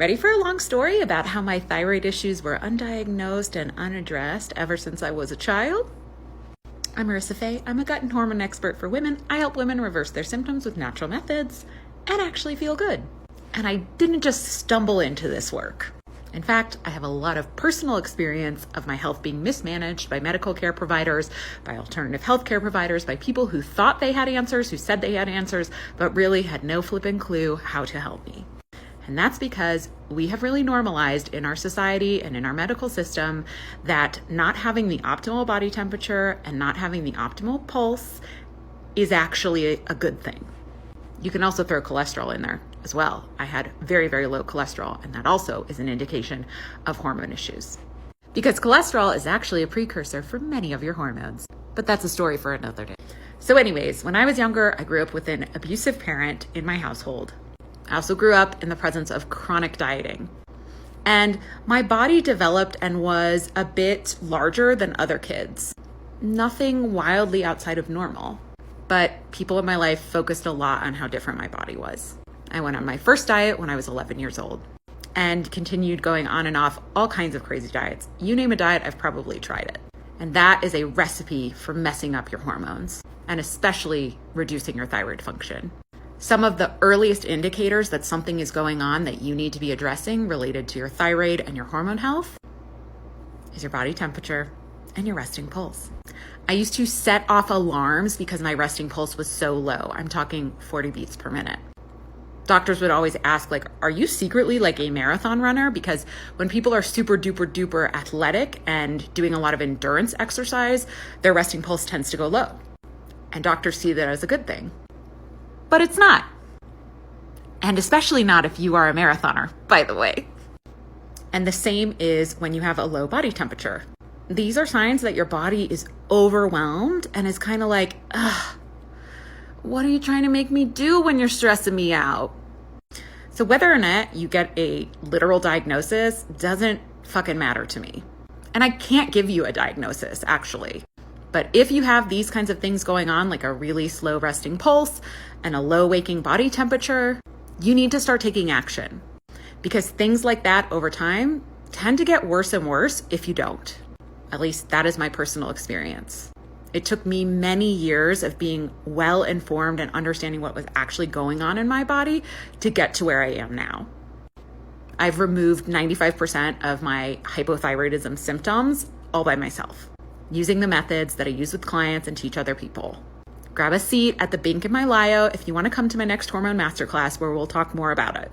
Ready for a long story about how my thyroid issues were undiagnosed and unaddressed ever since I was a child? I'm Marissa Fay. I'm a gut and hormone expert for women. I help women reverse their symptoms with natural methods and actually feel good. And I didn't just stumble into this work. In fact, I have a lot of personal experience of my health being mismanaged by medical care providers, by alternative health care providers, by people who thought they had answers, who said they had answers, but really had no flipping clue how to help me. And that's because we have really normalized in our society and in our medical system that not having the optimal body temperature and not having the optimal pulse is actually a good thing. You can also throw cholesterol in there as well. I had very, very low cholesterol, and that also is an indication of hormone issues. Because cholesterol is actually a precursor for many of your hormones. But that's a story for another day. So anyways, when I was younger, I grew up with an abusive parent in my household. I also grew up in the presence of chronic dieting. And my body developed and was a bit larger than other kids. Nothing wildly outside of normal. But people in my life focused a lot on how different my body was. I went on my first diet when I was 11 years old and continued going on and off all kinds of crazy diets. You name a diet, I've probably tried it. And that is a recipe for messing up your hormones and especially reducing your thyroid function. Some of the earliest indicators that something is going on that you need to be addressing related to your thyroid and your hormone health is your body temperature and your resting pulse. I used to set off alarms because my resting pulse was so low. I'm talking 40 beats per minute. Doctors would always ask, are you secretly like a marathon runner? Because when people are super duper duper athletic and doing a lot of endurance exercise, their resting pulse tends to go low. And doctors see that as a good thing. But it's not. And especially not if you are a marathoner, by the way. And the same is when you have a low body temperature. These are signs that your body is overwhelmed and is kind of like, ugh, what are you trying to make me do when you're stressing me out? So whether or not you get a literal diagnosis doesn't fucking matter to me. And I can't give you a diagnosis, actually. But if you have these kinds of things going on, like a really slow resting pulse and a low waking body temperature, you need to start taking action. Because things like that over time tend to get worse and worse if you don't. At least that is my personal experience. It took me many years of being well informed and understanding what was actually going on in my body to get to where I am now. I've removed 95% of my hypothyroidism symptoms all by myself, using the methods that I use with clients and teach other people. Grab a seat at the Bink in my Lyo if you want to come to my next hormone masterclass where we'll talk more about it.